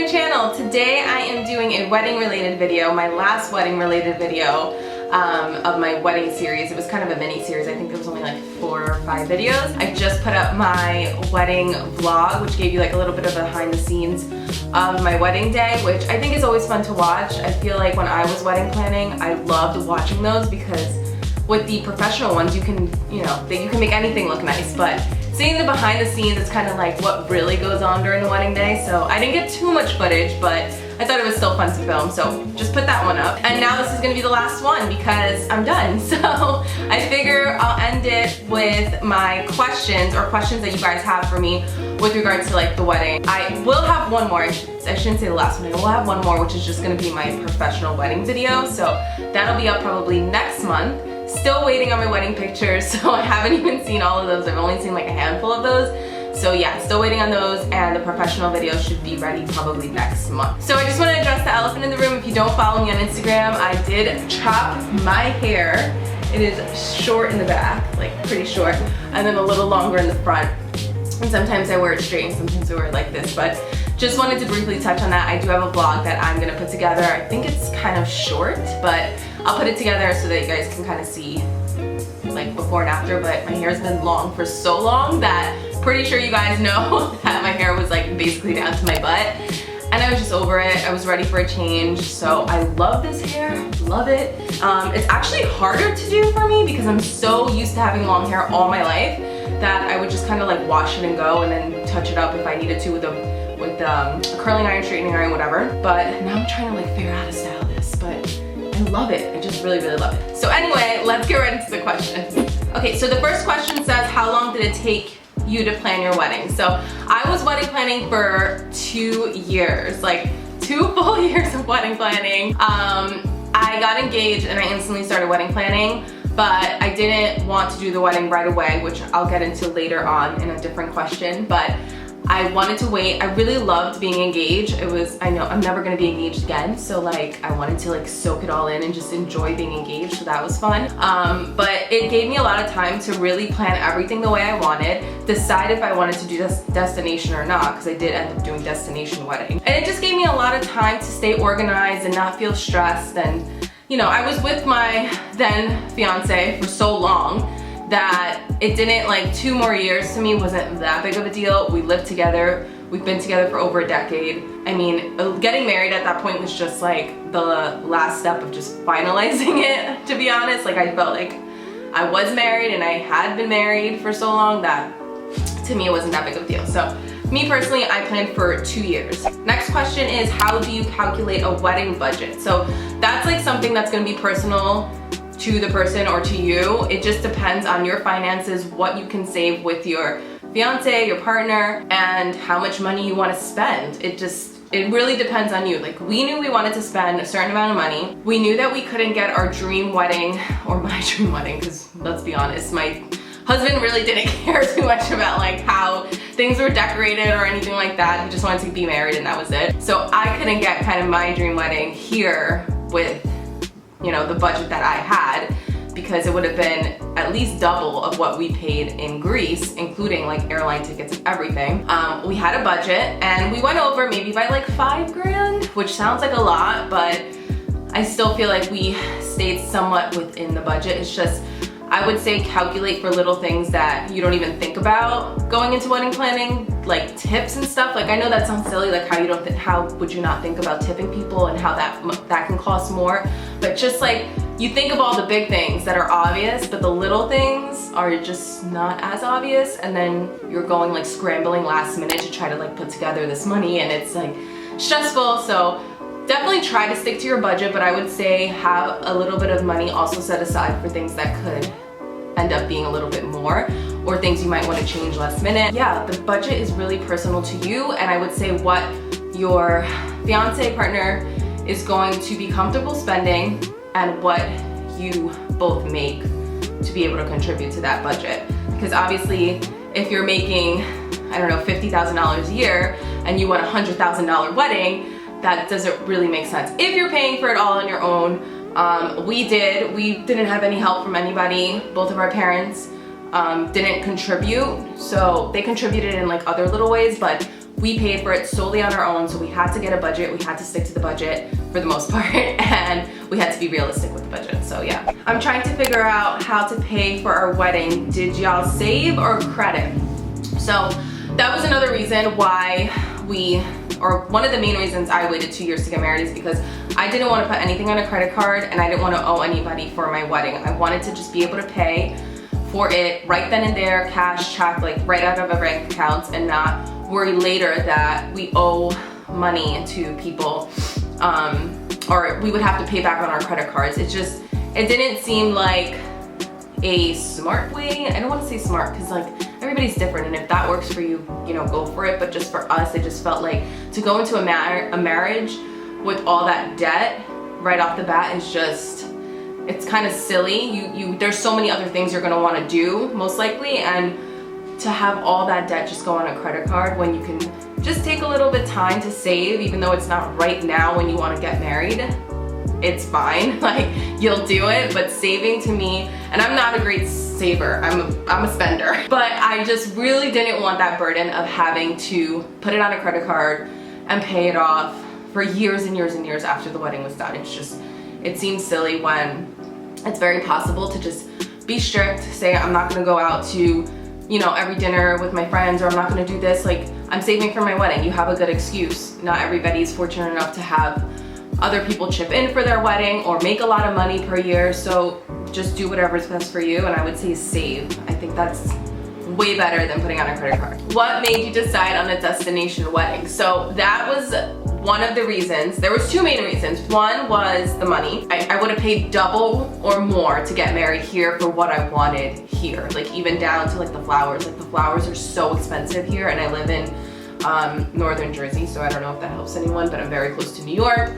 my channel. Today I am doing a wedding related video, my last wedding related video of my wedding series. It was kind of a mini series. I think there was only like 4 or 5 videos. I just put up my wedding vlog, which gave you like a little bit of behind the scenes of my wedding day, which I think is always fun to watch. I feel like when I was wedding planning, I loved watching those because with the professional ones, you can, you can make anything look nice, but seeing the behind the scenes is kind of like what really goes on during the wedding day. So I didn't get too much footage, but I thought it was still fun to film, so just put that one up. And now this is gonna be the last one because I'm done. So I figure I'll end it with my questions or questions that you guys have for me with regards to like the wedding. I will have one more, I shouldn't say the last one, I will have one more, which is just gonna be my professional wedding video. So that'll be up probably next month. Still waiting on my wedding pictures, so I haven't even seen all of those. I've only seen like a handful of those. So yeah, still waiting on those, and the professional video should be ready probably next month. So I just want to address the elephant in the room. If you don't follow me on Instagram, I did chop my hair. It is short in the back, like pretty short, and then a little longer in the front. And sometimes I wear it straight and sometimes I wear it like this, but just wanted to briefly touch on that. I do have a vlog that I'm gonna put together. I think it's kind of short, but I'll put it together so that you guys can kind of see like before and after. But my hair's been long for so long that pretty sure you guys know that my hair was like basically down to my butt. And I was just over it. I was ready for a change. So I love this hair, love it. It's actually harder to do for me because I'm so used to having long hair all my life that I would just kind of like wash it and go and then touch it up if I needed to with a curling iron, straightening iron, whatever. But now I'm trying to like figure out how to style this, but I love it. I just really, really love it. So anyway, let's get right into the questions. Okay, so the first question says, how long did it take you to plan your wedding? So I was wedding planning for 2 years, like 2 full years of wedding planning. I got engaged and I instantly started wedding planning, but I didn't want to do the wedding right away, which I'll get into later on in a different question. But I wanted to wait. I really loved being engaged. I know I'm never gonna be engaged again, so like I wanted to like soak it all in and just enjoy being engaged, so that was fun. But it gave me a lot of time to really plan everything the way I wanted, decide if I wanted to do this destination or not, because I did end up doing destination wedding. And it just gave me a lot of time to stay organized and not feel stressed. And I was with my then fiance for so long that it didn't, like 2 more years to me wasn't that big of a deal. We lived together. We've been together for over a decade. I mean, getting married at that point was just like the last step of just finalizing it, to be honest. Like I felt like I was married and I had been married for so long that to me it wasn't that big of a deal. So me personally, I planned for 2 years. Next question is, how do you calculate a wedding budget? So that's like something that's gonna be personal to the person or to you. It just depends on your finances, what you can save with your fiance, your partner, and how much money you want to spend. It really depends on you. Like we knew we wanted to spend a certain amount of money. We knew that we couldn't get our dream wedding, or my dream wedding, because let's be honest, my husband really didn't care too much about like how things were decorated or anything like that. He just wanted to be married and that was it. So I couldn't get kind of my dream wedding here with the budget that I had, because it would have been at least double of what we paid in Greece, including like airline tickets and everything. We had a budget and we went over maybe by like 5 grand, which sounds like a lot, but I still feel like we stayed somewhat within the budget. It's just, I would say calculate for little things that you don't even think about going into wedding planning, like tips and stuff. Like I know that sounds silly, like how would you not think about tipping people and how that can cost more, but just like you think of all the big things that are obvious, but the little things are just not as obvious, and then you're going like scrambling last minute to try to like put together this money, and it's like stressful. So definitely try to stick to your budget, but I would say have a little bit of money also set aside for things that could end up being a little bit more, or things you might want to change last minute. Yeah, the budget is really personal to you, and I would say what your fiance partner is going to be comfortable spending and what you both make to be able to contribute to that budget. Because obviously if you're making, I don't know, $50,000 a year and you want a $100,000 wedding, that doesn't really make sense. If you're paying for it all on your own, we didn't have any help from anybody. Both of our parents didn't contribute, so they contributed in like other little ways, but we paid for it solely on our own, so we had to get a budget, we had to stick to the budget for the most part, and we had to be realistic with the budget, so yeah. I'm trying to figure out how to pay for our wedding. Did y'all save or credit? So that was another reason why one of the main reasons I waited 2 years to get married is because I didn't want to put anything on a credit card and I didn't want to owe anybody for my wedding. I wanted to just be able to pay for it right then and there, cash, check, like right out of our bank accounts, and not worry later that we owe money to people, or we would have to pay back on our credit cards. It didn't seem like a smart way. I don't want to say smart because like everybody's different, and if that works for you, you know, go for it. But just for us, it just felt like to go into a marriage with all that debt right off the bat is just, it's kind of silly. There's so many other things you're gonna want to do most likely, and to have all that debt just go on a credit card when you can just take a little bit time to save, even though it's not right now when you want to get married, it's fine. Like, you'll do it. But saving to me, and I'm not a great saver, I'm a spender, but I just really didn't want that burden of having to put it on a credit card and pay it off for years and years and years after the wedding was done. It seems silly when it's very possible to just be strict, say I'm not gonna go out to, you know, every dinner with my friends, or I'm not gonna do this. Like, I'm saving for my wedding. You have a good excuse. Not everybody's fortunate enough to have other people chip in for their wedding or make a lot of money per year, so just do whatever's best for you, and I would say save. I think that's way better than putting on a credit card. What made you decide on a destination wedding? So that was one of the reasons. There was two main reasons. One was the money. I would have paid double or more to get married here for what I wanted here. Like, even down to like the flowers. Like, the flowers are so expensive here, and I live in northern Jersey, so I don't know if that helps anyone, but I'm very close to New York.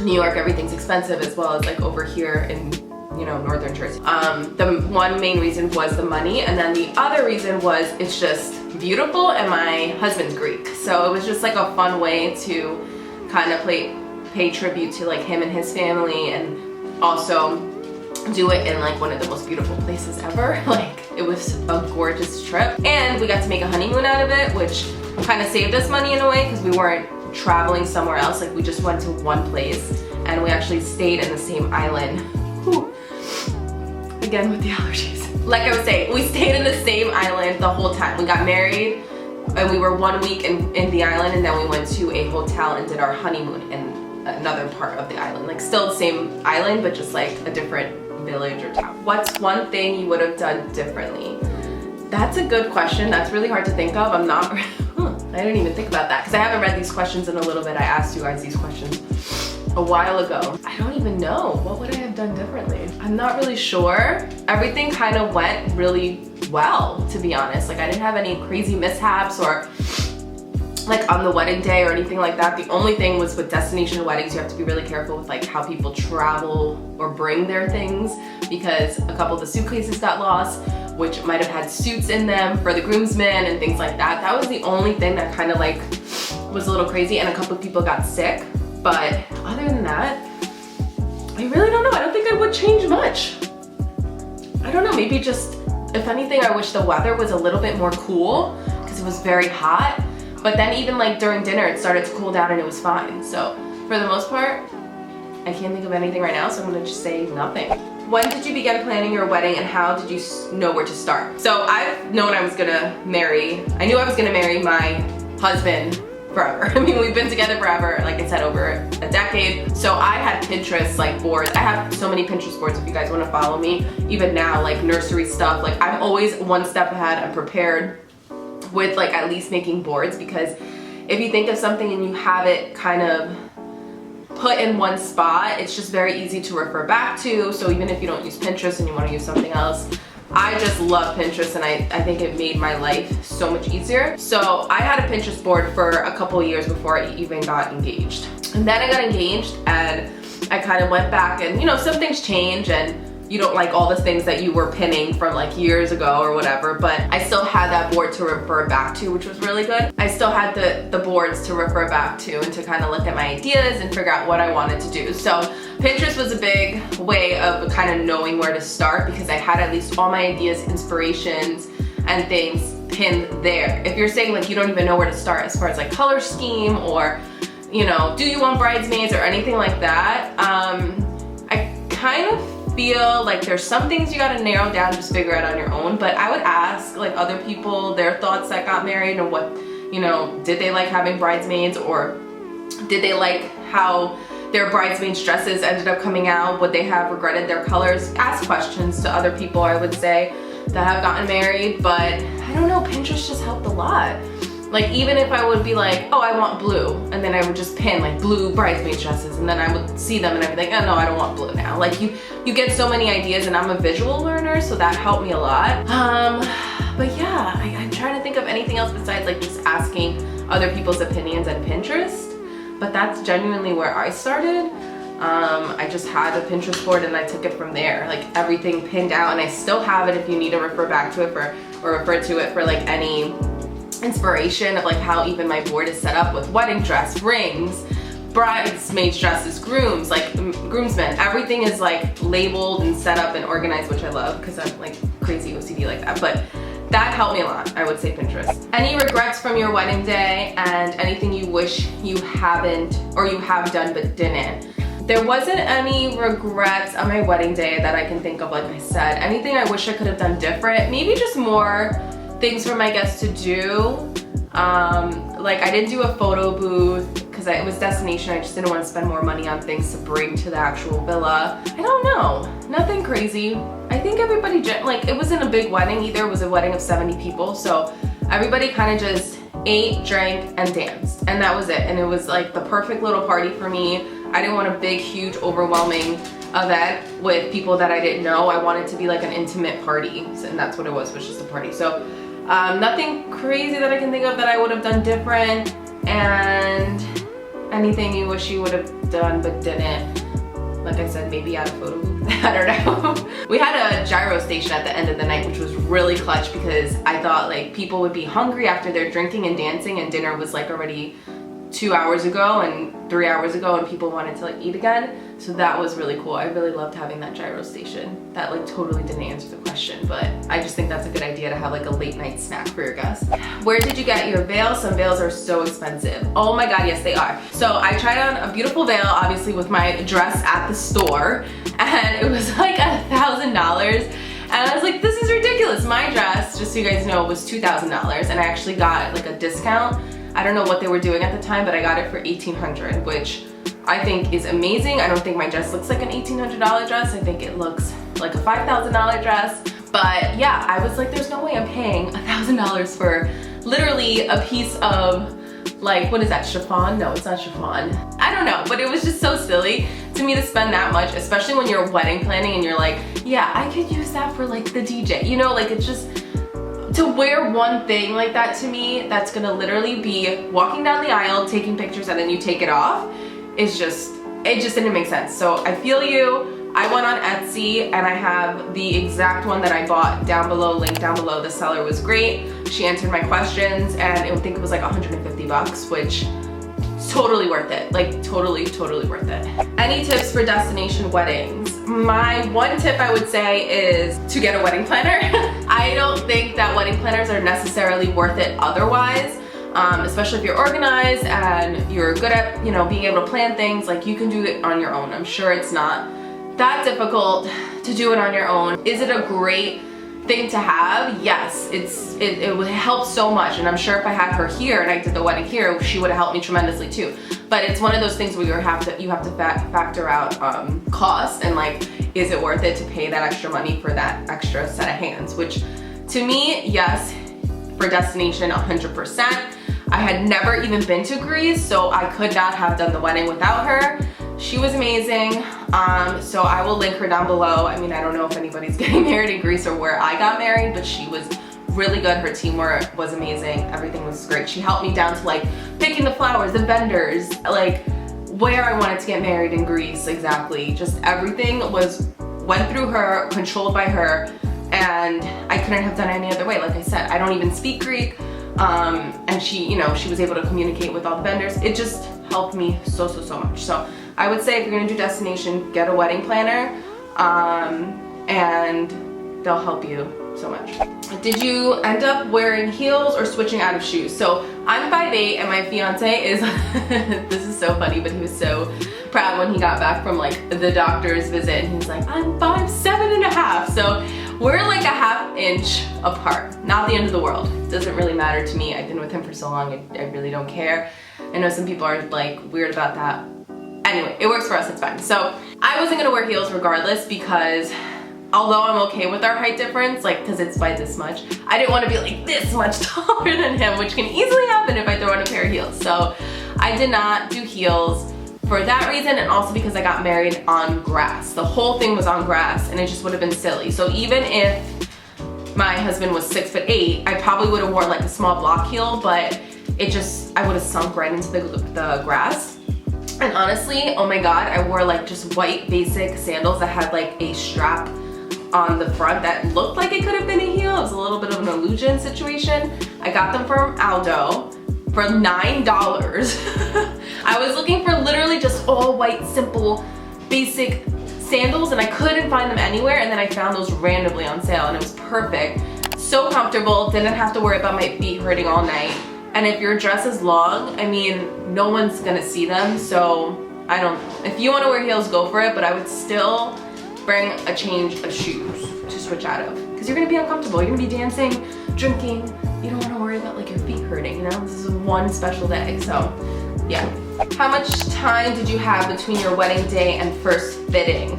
New York, everything's expensive, as well as like over here in, you know, northern Jersey. The one main reason was the money, and then the other reason was it's just beautiful, and my husband's Greek, so it was just like a fun way to kind of pay tribute to like him and his family, and also do it in like one of the most beautiful places ever. Like, it was a gorgeous trip, and we got to make a honeymoon out of it, which kind of saved us money in a way because we weren't traveling somewhere else. Like, we just went to one place, and we actually stayed in the same island. Whew. Again with the allergies. Like I was saying, we stayed in the same island the whole time. We got married and we were 1 week in the island, and then we went to a hotel and did our honeymoon in another part of the island. Like, still the same island, but just like a different village or town. What's one thing you would have done differently? That's a good question. That's really hard to think of. I didn't even think about that because I haven't read these questions in a little bit. I asked you guys these questions a while ago. I don't even know. What would I have done differently? I'm not really sure. Everything kind of went really well, to be honest. Like, I didn't have any crazy mishaps or like on the wedding day or anything like that. The only thing was with destination weddings, you have to be really careful with like how people travel or bring their things, because a couple of the suitcases got lost, which might have had suits in them for the groomsmen and things like that. That was the only thing that kind of like was a little crazy, and a couple of people got sick. But other than that, I really don't know. I don't think I would change much. I don't know, maybe just, if anything, I wish the weather was a little bit more cool because it was very hot. But then even like during dinner, it started to cool down and it was fine. So for the most part, I can't think of anything right now, so I'm gonna just say nothing. When did you begin planning your wedding, and how did you know where to start? So I've known I was gonna marry, I knew I was gonna marry my husband forever. I mean, we've been together forever, like I said, over a decade. So I had Pinterest like boards. I have so many Pinterest boards if you guys wanna follow me. Even now, like nursery stuff, like I'm always one step ahead. I'm prepared with like at least making boards, because if you think of something and you have it kind of put in one spot, it's just very easy to refer back to. So even if you don't use Pinterest and you want to use something else, I just love Pinterest, and I think it made my life so much easier. So I had a Pinterest board for a couple of years before I even got engaged. And then I got engaged, and I kind of went back, and you know, some things change, and you don't like all the things that you were pinning from like years ago or whatever, but I still had that board to refer back to, which was really good. I still had the boards to refer back to and to kind of look at my ideas and figure out what I wanted to do. So Pinterest was a big way of kind of knowing where to start, because I had at least all my ideas, inspirations, and things pin there. If you're saying like you don't even know where to start as far as like color scheme or, you know, do you want bridesmaids or anything like that, I kind of feel like there's some things you gotta narrow down, just figure out on your own. But I would ask like other people their thoughts that got married and what, you know, did they like having bridesmaids, or did they like how their bridesmaids dresses ended up coming out? Would they have regretted their colors? Ask questions to other people, I would say, that have gotten married. But I don't know, Pinterest just helped a lot. Like even if I would be like, oh, I want blue, and then I would just pin like blue bridesmaid dresses, and then I would see them and I'd be like, oh no, I don't want blue now. Like you get so many ideas, and I'm a visual learner, so that helped me a lot. But yeah, I'm trying to think of anything else besides like just asking other people's opinions on Pinterest. But that's genuinely where I started. I just had a Pinterest board and I took it from there. Like everything pinned out, and I still have it if you need to refer back to it or refer to it for like any inspiration of like how even my board is set up with wedding dress, rings, bridesmaids dresses, grooms, like groomsmen. Everything is like labeled and set up and organized, which I love because I'm like crazy OCD like that. But that helped me a lot, I would say Pinterest. Any regrets from your wedding day, and anything you wish you haven't or you have done but didn't? There wasn't any regrets on my wedding day that I can think of, like I said. Anything I wish I could have done different, maybe just more things for my guests to do. Like I didn't do a photo booth because it was destination. I just didn't want to spend more money on things to bring to the actual villa. I don't know, nothing crazy. I think everybody, like it wasn't a big wedding either. It was a wedding of 70 people. So everybody kind of just ate, drank, and danced. And that was it. And it was like the perfect little party for me. I didn't want a big, huge, overwhelming event with people that I didn't know. I wanted to be like an intimate party. And that's what it was just a party. So nothing crazy that I can think of that I would have done different. And anything you wish you would have done but didn't. Like I said, maybe add a photo booth. I don't know. We had a gyro station at the end of the night, which was really clutch because I thought like people would be hungry after their drinking and dancing, and dinner was like already 2 hours ago and 3 hours ago, and people wanted to like eat again. So that was really cool. I really loved having that gyro station. That like totally didn't answer the question, but I just think that's a good idea to have like a late night snack for your guests. Where did you get your veil? Some veils are so expensive. Oh my God, yes they are. So I tried on a beautiful veil, obviously with my dress at the store, and it was like $1,000. And I was like, this is ridiculous. My dress, just so you guys know, was $2,000, and I actually got like a discount. I don't know what they were doing at the time, but I got it for $1,800, which I think is amazing. I don't think my dress looks like an $1,800 dress. I think it looks like a $5,000 dress. But yeah, I was like, there's no way I'm paying $1,000 for literally a piece of like, what is that, chiffon? No, it's not chiffon. I don't know, but it was just so silly to me to spend that much, especially when you're wedding planning and you're like, yeah, I could use that for like the DJ. You know, like it's just, to wear one thing like that to me, that's gonna literally be walking down the aisle, taking pictures, and then you take it off, is just, it just didn't make sense. So I feel you. I went on Etsy and I have the exact one that I bought down below, link down below. The seller was great. She answered my questions, and I think it was like 150 bucks, which is totally worth it. Like totally worth it. Any tips for destination weddings? My one tip I would say is to get a wedding planner. I don't think that wedding planners are necessarily worth it otherwise, especially if you're organized and you're good at, you know, being able to plan things. Like you can do it on your own. I'm sure it's not that difficult to do it on your own. Is it a great thing to have? Yes, it would help so much, and I'm sure if I had her here and I did the wedding here, she would have helped me tremendously too. But it's one of those things where you have to factor out cost, and like, is it worth it to pay that extra money for that extra set of hands? Which to me, yes, for destination 100%. I had never even been to Greece, so I could not have done the wedding without her. She was amazing, so I will link her down below. I mean, I don't know if anybody's getting married in Greece or where I got married, but she was really good. Her teamwork was amazing. Everything was great. She helped me down to like picking the flowers, the vendors, like where I wanted to get married in Greece exactly. Just everything went through her, controlled by her, and I couldn't have done it any other way. Like I said, I don't even speak Greek, and she, you know, she was able to communicate with all the vendors. It just helped me so much. So I would say if you're gonna do destination, get a wedding planner, and they'll help you so much. did you end up wearing heels or switching out of shoes? So I'm 5'8" and my fiance is, this is so funny, but he was so proud when he got back from like the doctor's visit and he was like, I'm 5'7.5". So we're like a ½ inch apart. Not the end of the world. Doesn't really matter to me. I've been with him for so long, I really don't care. I know some people are like weird about that. Anyway, it works for us, it's fine. So I wasn't gonna wear heels regardless because although I'm okay with our height difference, like, cause it's by this much, I didn't want to be like this much taller than him, which can easily happen if I throw on a pair of heels. So I did not do heels for that reason, and also because I got married on grass. The whole thing was on grass and it just would have been silly. So even if my husband was 6'8", I probably would have worn like a small block heel, but it just, I would have sunk right into the grass. And honestly, oh my God, I wore like just white basic sandals that had like a strap on the front that looked like it could have been a heel. It was a little bit of an illusion situation. I got them from Aldo for $9. I was looking for literally just all white, simple, basic sandals and I couldn't find them anywhere, and then I found those randomly on sale and it was perfect. So comfortable, didn't have to worry about my feet hurting all night. And if your dress is long, I mean, no one's gonna see them, so if you wanna wear heels, go for it, but I would still bring a change of shoes to switch out of, because you're gonna be uncomfortable. You're gonna be dancing, drinking. You don't wanna worry about like your feet hurting, you know? This is one special day, so yeah. How much time did you have between your wedding day and first fitting?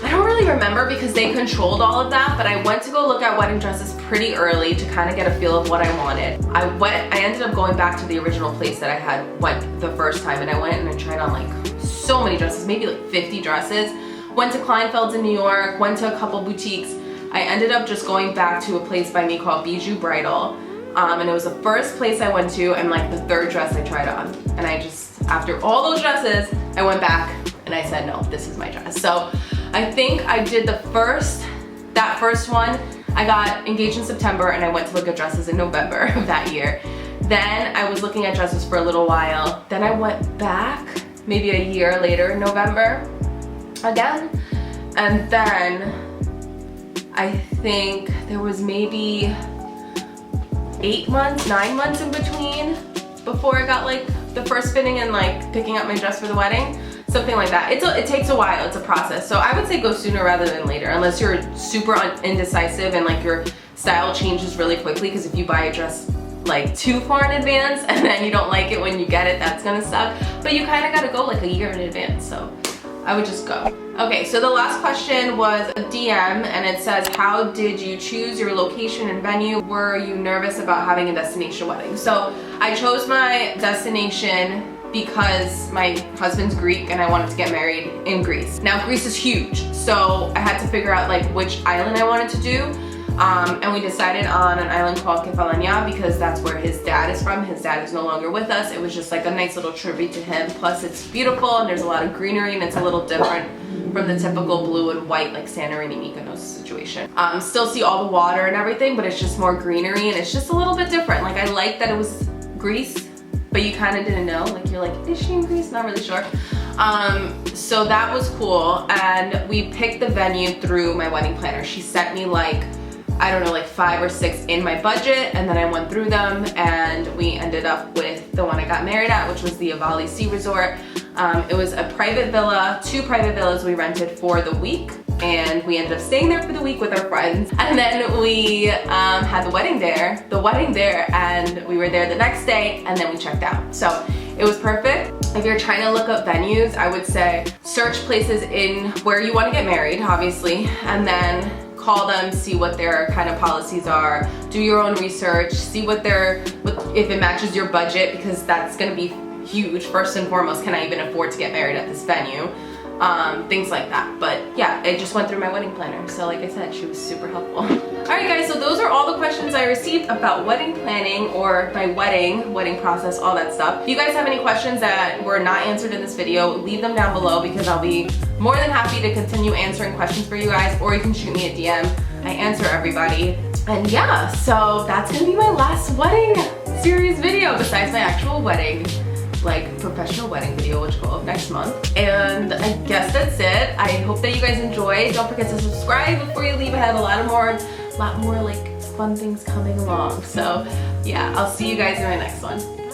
I don't really remember because they controlled all of that, but I went to go look at wedding dresses pretty early to kind of get a feel of what I wanted. I ended up going back to the original place that I had went the first time, and I went and I tried on like so many dresses, maybe like 50 dresses. Went to Kleinfeld's in New York, went to a couple boutiques. I ended up just going back to a place by me called Bijou Bridal. And it was the first place I went to and like the third dress I tried on. And I just, after all those dresses, I went back and I said, no, this is my dress. So I think I did that first one. I got engaged in September and I went to look at dresses in November of that year. Then I was looking at dresses for a little while. Then I went back maybe a year later in November again. And then I think there was maybe 9 months in between before I got like the first fitting and like picking up my dress for the wedding. Something like that. It takes a while, it's a process. So I would say go sooner rather than later, unless you're super indecisive and like your style changes really quickly, because if you buy a dress like too far in advance and then you don't like it when you get it, that's gonna suck. But you kind of gotta go like a year in advance, so I would just go. Okay, so the last question was a DM and it says, how did you choose your location and venue? Were you nervous about having a destination wedding? So I chose my destination because my husband's Greek and I wanted to get married in Greece. Now Greece is huge, so I had to figure out like which island I wanted to do. And we decided on an island called Kefalonia because that's where his dad is from. His dad is no longer with us. It was just like a nice little tribute to him. Plus it's beautiful and there's a lot of greenery and it's a little different from the typical blue and white like Santorini Mykonos situation. Still see all the water and everything, but it's just more greenery and it's just a little bit different. Like I like that it was Greece, but you kind of didn't know. Like you're like, is she in Greece? Not really sure. So that was cool, and we picked the venue through my wedding planner. She sent me like, I don't know, like 5 or 6 in my budget, and then I went through them and we ended up with the one I got married at, which was the Avali Sea Resort. It was a private villa, 2 private villas we rented for the week, and we ended up staying there for the week with our friends. And then we had the wedding there, and we were there the next day, and then we checked out. So it was perfect. If you're trying to look up venues, I would say search places in where you want to get married, obviously, and then call them, see what their kind of policies are, do your own research, see if it matches your budget, because that's gonna be huge. First and foremost, can I even afford to get married at this venue? Things like that. But yeah, I just went through my wedding planner. So like I said, she was super helpful. Alright guys, so those are all the questions I received about wedding planning or my wedding process, all that stuff. If you guys have any questions that were not answered in this video, leave them down below because I'll be more than happy to continue answering questions for you guys, or you can shoot me a DM. I answer everybody. And yeah, so that's gonna be my last wedding series video besides my actual wedding, like professional wedding video, which will go up next month. And I guess that's it. I hope that you guys enjoyed. Don't forget to subscribe before you leave. I have a lot more like fun things coming along. So yeah, I'll see you guys in my next one.